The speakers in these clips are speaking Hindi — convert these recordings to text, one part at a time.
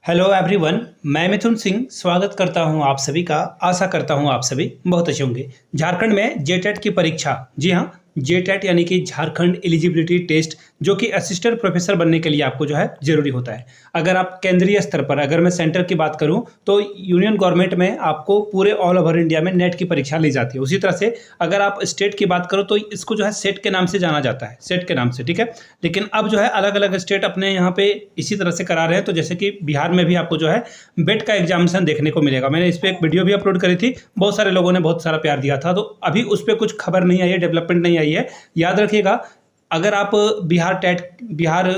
हेलो एवरीवन, मैं मिथुन सिंह स्वागत करता हूं आप सभी का। आशा करता हूं आप सभी बहुत अच्छे होंगे। झारखंड में जेटेट की परीक्षा, जी हां, जेटेट यानी कि झारखंड एलिजिबिलिटी टेस्ट, जो कि असिस्टेंट प्रोफेसर बनने के लिए आपको जो है जरूरी होता है। अगर आप केंद्रीय स्तर पर, अगर मैं सेंटर की बात करूं तो यूनियन गवर्नमेंट में आपको पूरे ऑल ओवर इंडिया में नेट की परीक्षा ली जाती है। उसी तरह से अगर आप स्टेट की बात करो तो इसको जो है सेट के नाम से जाना जाता है, सेट के नाम से, ठीक है। लेकिन अब जो है अलग अलग स्टेट अपने यहाँ पे इसी तरह से करा रहे हैं। तो जैसे कि बिहार में भी आपको जो है बेट का एग्जामिनेशन देखने को मिलेगा। मैंने इस पर एक वीडियो भी अपलोड करी थी, बहुत सारे लोगों ने बहुत सारा प्यार दिया था। तो अभी उस पर कुछ खबर नहीं आई है, डेवलपमेंट नहीं आई है। याद रखिएगा, अगर आप बिहार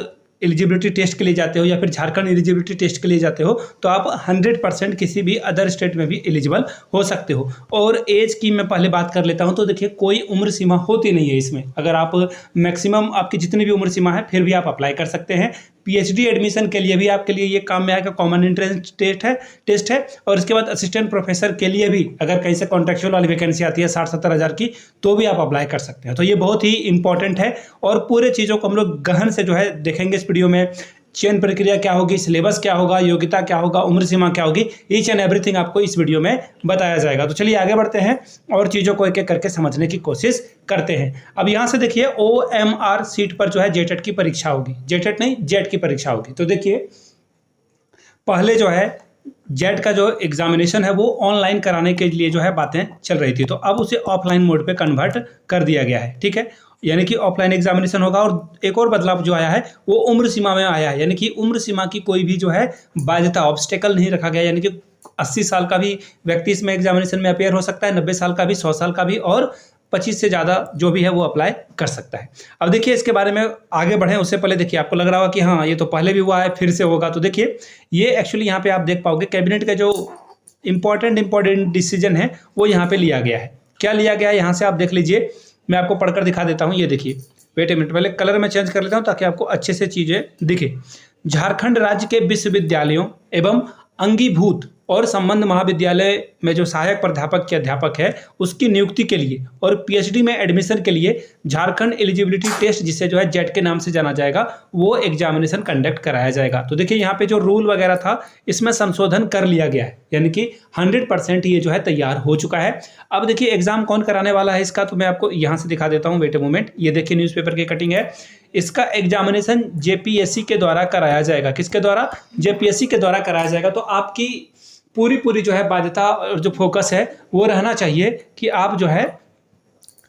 एलिजिबिलिटी टेस्ट के लिए जाते हो या फिर झारखंड एलिजिबिलिटी टेस्ट के लिए जाते हो तो आप 100% किसी भी अदर स्टेट में भी एलिजिबल हो सकते हो। और एज की मैं पहले बात कर लेता हूं। तो देखिए, कोई उम्र सीमा होती नहीं है इसमें। अगर आप मैक्सिमम आपकी जितनी भी उम्र सीमा है फिर भी आप अप्लाई कर सकते हैं। पीएचडी एडमिशन के लिए भी आपके लिए ये काम में आएगा। कॉमन एंट्रेंस टेस्ट है। और इसके बाद असिस्टेंट प्रोफेसर के लिए भी अगर कहीं से कॉन्ट्रेक्चुअल वाली वैकेंसी आती है 60-70 हज़ार की, तो भी आप अप्लाई कर सकते हैं। तो ये बहुत ही इंपॉर्टेंट है और पूरे चीज़ों को हम लोग गहन से जो है देखेंगे इस वीडियो में। चयन प्रक्रिया क्या होगी, सिलेबस क्या होगा, योग्यता क्या होगा, उम्र सीमा क्या होगी, ईच एंड एवरीथिंग आपको इस वीडियो में बताया जाएगा। तो चलिए आगे बढ़ते हैं और चीज़ों को एक एक करके समझने की कोशिश करते हैं। अब यहाँ से देखिए, OMR सीट पर जो है जेटेट की परीक्षा होगी। जेटेट नहीं, जेट की परीक्षा होगी। तो देखिए, पहले जो है जेट का जो एग्जामिनेशन है वो ऑनलाइन कराने के लिए जो है बातें चल रही थी। तो अब उसे ऑफलाइन मोड पे कन्वर्ट कर दिया गया है, ठीक है। यानी कि ऑफलाइन एग्जामिनेशन होगा। और एक और बदलाव जो आया है वो उम्र सीमा में आया है। यानी कि उम्र सीमा की कोई भी जो है बाध्यता, ऑब्स्टेकल नहीं रखा गया। यानी कि 80 साल का भी व्यक्ति इसमें एग्जामिनेशन में अपेयर हो सकता है, 90 साल का भी, 100 साल का भी, और 25 से ज़्यादा जो भी है वो अप्लाई कर सकता है। अब देखिए, इसके बारे में आगे बढ़ें उससे पहले देखिए, आपको लग रहा होगा कि हाँ ये तो पहले भी हुआ है फिर से होगा। तो देखिए, ये एक्चुअली यहाँ पे आप देख पाओगे कैबिनेट का जो इंपॉर्टेंट डिसीजन है वो यहाँ पे लिया गया है। क्या लिया गया है यहाँ से आप देख लीजिए, मैं आपको पढ़कर दिखा देता हूँ। ये देखिए, वेट ए मिनट, पहले कलर में चेंज कर लेता हूँ ताकि आपको अच्छे से चीज़ें दिखे। झारखंड राज्य के विश्वविद्यालयों एवं अंगीभूत और संबंध महाविद्यालय में जो सहायक प्राध्यापक के अध्यापक है उसकी नियुक्ति के लिए और पीएचडी में एडमिशन के लिए झारखंड एलिजिबिलिटी टेस्ट, जिसे जो है जेट के नाम से जाना जाएगा, वो एग्जामिनेशन कंडक्ट कराया जाएगा। तो देखिए, यहाँ पे जो रूल वगैरह था इसमें संशोधन कर लिया गया है। यानी कि 100% ये जो है तैयार हो चुका है। अब देखिए, एग्जाम कौन कराने वाला है इसका, तो मैं आपको यहाँ से दिखा देता हूँ। वेट ए मोमेंट, ये देखिए न्यूज़पेपर की कटिंग है। इसका एग्जामिनेशन जेपीएससी के द्वारा कराया जाएगा। किसके द्वारा? जेपीएससी के द्वारा कराया जाएगा। तो आपकी पूरी जो है बाध्यता और जो फोकस है वो रहना चाहिए कि आप जो है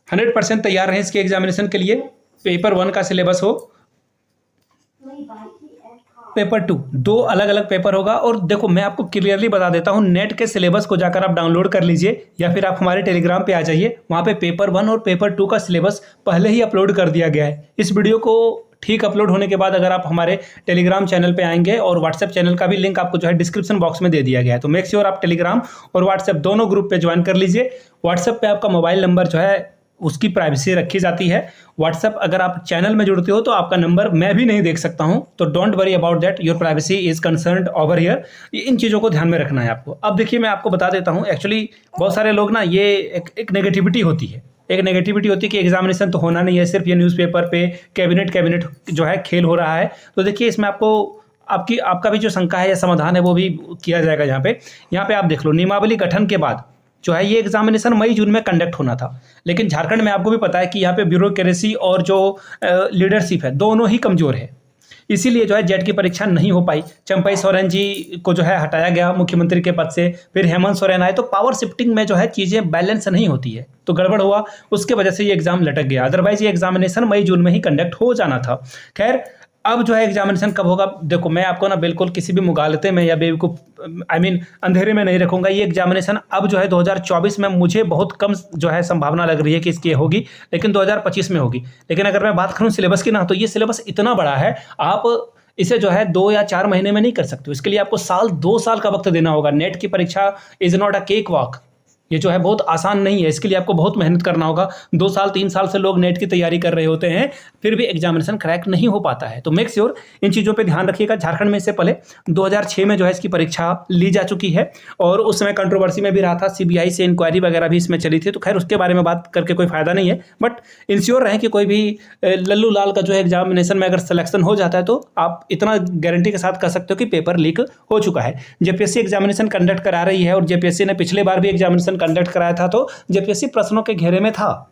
100% तैयार रहें इसके एग्जामिनेशन के लिए। पेपर 1 का सिलेबस हो, पेपर 2, 2 अलग अलग पेपर होगा। और देखो, मैं आपको क्लियरली बता देता हूं, नेट के सिलेबस को जाकर आप डाउनलोड कर लीजिए या फिर आप हमारे टेलीग्राम पे आ जाइए। वहां पे पेपर 1 और पेपर 2 का सिलेबस पहले ही अपलोड कर दिया गया है। इस वीडियो को ठीक अपलोड होने के बाद अगर आप हमारे टेलीग्राम चैनल पे आएंगे, और व्हाट्सएप चैनल का भी लिंक आपको जो है डिस्क्रिप्शन बॉक्स में दे दिया गया है, तो मेक श्योर आप टेलीग्राम और व्हाट्सएप दोनों ग्रुप पे ज्वाइन कर लीजिए। व्हाट्सएप पे आपका मोबाइल नंबर जो है उसकी प्राइवेसी रखी जाती है। व्हाट्सएप अगर आप चैनल में जुड़ते हो तो आपका नंबर मैं भी नहीं देख सकता हूं। तो don't worry about that, your privacy is concerned over here. इन चीज़ों को ध्यान में रखना है आपको। अब देखिए, मैं आपको बता देता हूं, एक्चुअली बहुत सारे लोग ना, ये एक नेगेटिविटी होती है। एक नेगेटिविटी होती है कि एग्जामिनेशन तो होना नहीं है, सिर्फ ये न्यूज़पेपर पे कैबिनेट जो है खेल हो रहा है। तो देखिए, इसमें आपको आपका भी जो शंका है या समाधान है वो भी किया जाएगा। यहाँ पे आप देख लो, नियमावली गठन के बाद जो है ये एग्जामिनेशन मई-जून में कंडक्ट होना था। लेकिन झारखंड में आपको भी पता है कि यहाँ पे ब्यूरोक्रेसी और जो लीडरशिप है दोनों ही कमज़ोर है। इसीलिए जो है जेट की परीक्षा नहीं हो पाई। चंपई सोरेन जी को जो है हटाया गया मुख्यमंत्री के पद से, फिर हेमंत सोरेन आए। तो पावर शिफ्टिंग में जो है चीज़ें बैलेंस नहीं होती है, तो गड़बड़ हुआ, उसके वजह से ये एग्जाम लटक गया। अदरवाइज ये एग्जामिनेशन मई-जून में ही कंडक्ट हो जाना था। खैर, अब जो है एग्जामिनेशन कब होगा, देखो मैं आपको ना बिल्कुल किसी भी मुगालते में या बेवकूफ़ अंधेरे में नहीं रखूंगा। ये एग्जामिनेशन अब जो है 2024 में मुझे बहुत कम जो है संभावना लग रही है कि इसकी होगी, लेकिन 2025 में होगी। लेकिन अगर मैं बात करूं सिलेबस की ना, तो ये सिलेबस इतना बड़ा है, आप इसे जो है 2 या 4 महीने में नहीं कर सकते। इसके लिए आपको 2 साल का वक्त देना होगा। नेट की परीक्षा is not a cake walk. ये जो है बहुत आसान नहीं है, इसके लिए आपको बहुत मेहनत करना होगा। 2 साल 3 साल से लोग नेट की तैयारी कर रहे होते हैं, फिर भी एग्जामिनेशन क्रैक नहीं हो पाता है। तो मेक श्योर इन चीज़ों पे ध्यान रखिएगा। झारखंड में इससे पहले 2006 में जो है इसकी परीक्षा ली जा चुकी है और उस समय कंट्रोवर्सी में भी रहा था, सीबीआई से इंक्वायरी वगैरह भी इसमें चली थी। तो खैर उसके बारे में बात करके कोई फायदा नहीं है, बट इंश्योर रहें कि कोई भी लल्लू लाल का जो है एग्जामिनेशन में अगर सिलेक्शन हो जाता है तो आप इतना गारंटी के साथ कह सकते हो कि पेपर लीक हो चुका है। जेपीएससी एग्जामिनेशन कंडक्ट करा रही है और जेपीएससी ने पिछले बार भी एग्जामिनेशन कंडक्ट कराया था, तो जेपीएससी प्रश्नों के घेरे में था।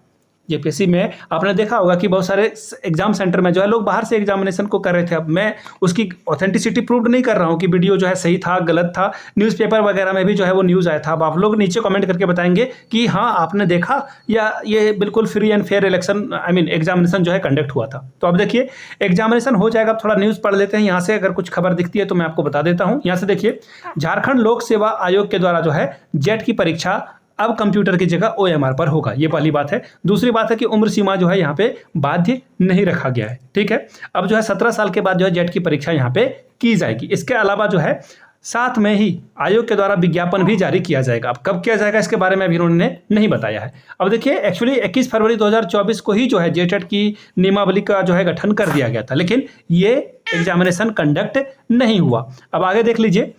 जेपीएससी में आपने देखा होगा कि बहुत सारे एग्जाम सेंटर में जो है लोग बाहर से एग्जामिनेशन को कर रहे थे। अब मैं उसकी ऑथेंटिसिटी प्रूव नहीं कर रहा हूँ कि वीडियो जो है सही था गलत था, न्यूज़पेपर वगैरह में भी जो है वो न्यूज़ आया था। अब आप लोग नीचे कमेंट करके बताएंगे कि हाँ आपने देखा या ये बिल्कुल free and fair election examination जो है कंडक्ट हुआ था। तो अब देखिए एग्जामिनेशन हो जाएगा। अब थोड़ा न्यूज़ पढ़ लेते हैं यहाँ से, अगर कुछ खबर दिखती है तो मैं आपको बता देता हूँ। यहाँ से देखिए, झारखंड लोक सेवा आयोग के द्वारा जो है जेट की परीक्षा अब कंप्यूटर की जगह ओएमआर पर होगा, ये पहली बात है। दूसरी बात है कि उम्र सीमा जो है यहाँ पे बाध्य नहीं रखा गया है, ठीक है। अब जो है 17 साल के बाद जो है जेट की परीक्षा यहाँ पे की जाएगी। इसके अलावा जो है साथ में ही आयोग के द्वारा विज्ञापन भी जारी किया जाएगा। अब कब किया जाएगा इसके बारे में अभी उन्होंने नहीं बताया है। अब देखिए एक्चुअली 21 फरवरी 2024 को ही जो है जेटेट की नियमावली का जो है गठन कर दिया गया था, लेकिन ये एग्जामिनेशन कंडक्ट नहीं हुआ। अब आगे देख लीजिए,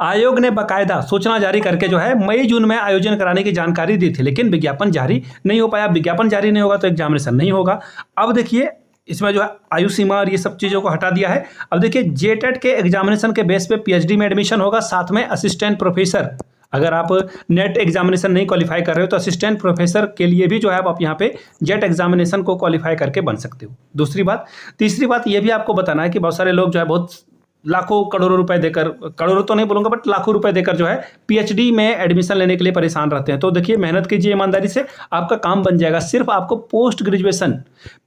आयोग ने बाकायदा सूचना जारी करके जो है मई जून में आयोजन कराने की जानकारी दी थी, लेकिन विज्ञापन जारी नहीं हो पाया। विज्ञापन जारी नहीं होगा तो एग्जामिनेशन नहीं होगा। अब देखिए इसमें जो है आयु सीमा और ये सब चीज़ों को हटा दिया है। अब देखिए जेटेट के एग्जामिनेशन के बेस पे पीएचडी में एडमिशन होगा, साथ में असिस्टेंट प्रोफेसर। अगर आप नेट एग्जामिनेशन नहीं क्वालिफाई कर रहे हो तो असिस्टेंट प्रोफेसर के लिए भी जो है आप यहाँ पे जेट एग्जामिनेशन को क्वालिफाई करके बन सकते हो। दूसरी बात, तीसरी बात ये भी आपको बताना है कि बहुत सारे लोग जो है बहुत लाखों करोड़ों रुपए देकर, करोड़ों तो नहीं बोलूँगा बट लाखों रुपए देकर जो है पीएचडी में एडमिशन लेने के लिए परेशान रहते हैं। तो देखिए मेहनत कीजिए ईमानदारी से, आपका काम बन जाएगा। सिर्फ आपको पोस्ट ग्रेजुएशन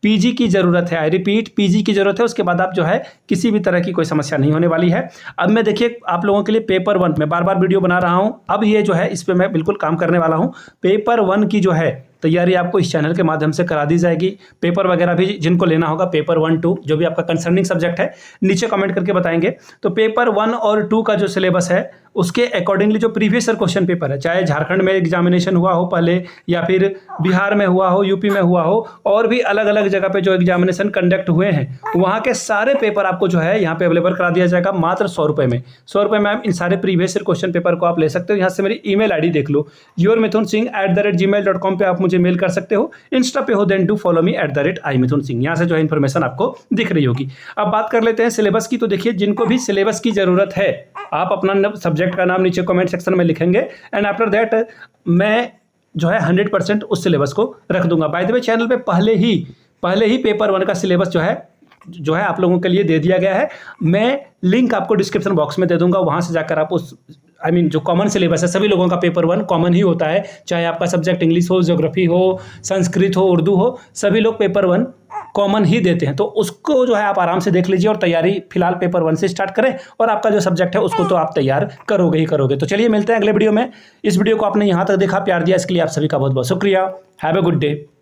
पीजी की ज़रूरत है, आई रिपीट पीजी की ज़रूरत है। उसके बाद आप जो है किसी भी तरह की कोई समस्या नहीं होने वाली है। अब मैं देखिए आप लोगों के लिए पेपर 1 में बार बार वीडियो बना रहा हूँ, अब ये जो है इस पर मैं बिल्कुल काम करने वाला हूँ। पेपर 1 की जो है तैयारी आपको इस चैनल के माध्यम से करा दी जाएगी। पेपर वगैरह भी जिनको लेना होगा, पेपर 1, 2 जो भी आपका कंसर्निंग सब्जेक्ट है नीचे कमेंट करके बताएंगे। तो पेपर 1 और 2 का जो सिलेबस है उसके अकॉर्डिंगली जो प्रीवियस ईयर क्वेश्चन पेपर है, चाहे झारखंड में एग्जामिनेशन हुआ हो पहले या फिर बिहार में हुआ हो, यूपी में हुआ हो, और भी अलग अलग जगह पे जो एग्जामिनेशन कंडक्ट हुए हैं वहाँ के सारे पेपर आपको जो है यहाँ पे अवेलेबल करा दिया जाएगा मात्र 100 रुपये में। 100 रुपये में इन सारे प्रीवियस ईयर क्वेश्चन पेपर को आप ले सकते हो। यहाँ से मेरी ईमेल आईडी देख लो, yourmithunsingh@gmail.com पे आप मुझे मेल कर सकते हो। इंस्टा पे हो then do follow me @imithunsingh। यहाँ से जो है इन्फॉर्मेशन आपको दिख रही होगी। अब बात कर लेते हैं सिलेबस की। तो देखिए जिनको भी सिलेबस की ज़रूरत है आप अपना सब्जेक्ट का नाम नीचे कमेंट सेक्शन में लिखेंगे एंड आफ्टर दैट मैं जो है 100% उस सिलेबस को रख दूंगा। बाय द वे चैनल पे पहले ही पेपर 1 का सिलेबस जो है आप लोगों के लिए दे दिया गया है। मैं लिंक आपको डिस्क्रिप्शन बॉक्स में दे दूंगा, वहाँ से जाकर आप उस जो कॉमन सिलेबस है, सभी लोगों का पेपर 1 कॉमन ही होता है, चाहे आपका सब्जेक्ट इंग्लिश हो, ज्योग्राफी हो, संस्कृत हो, उर्दू हो, सभी लोग पेपर 1 कॉमन ही देते हैं। तो उसको जो है आप आराम से देख लीजिए और तैयारी फिलहाल पेपर 1 से स्टार्ट करें और आपका जो सब्जेक्ट है उसको तो आप तैयार करोगे ही करोगे। तो चलिए मिलते हैं अगले वीडियो में। इस वीडियो को आपने यहाँ तक देखा, प्यार दिया, इसके लिए आप सभी का बहुत बहुत शुक्रिया। Have a good day.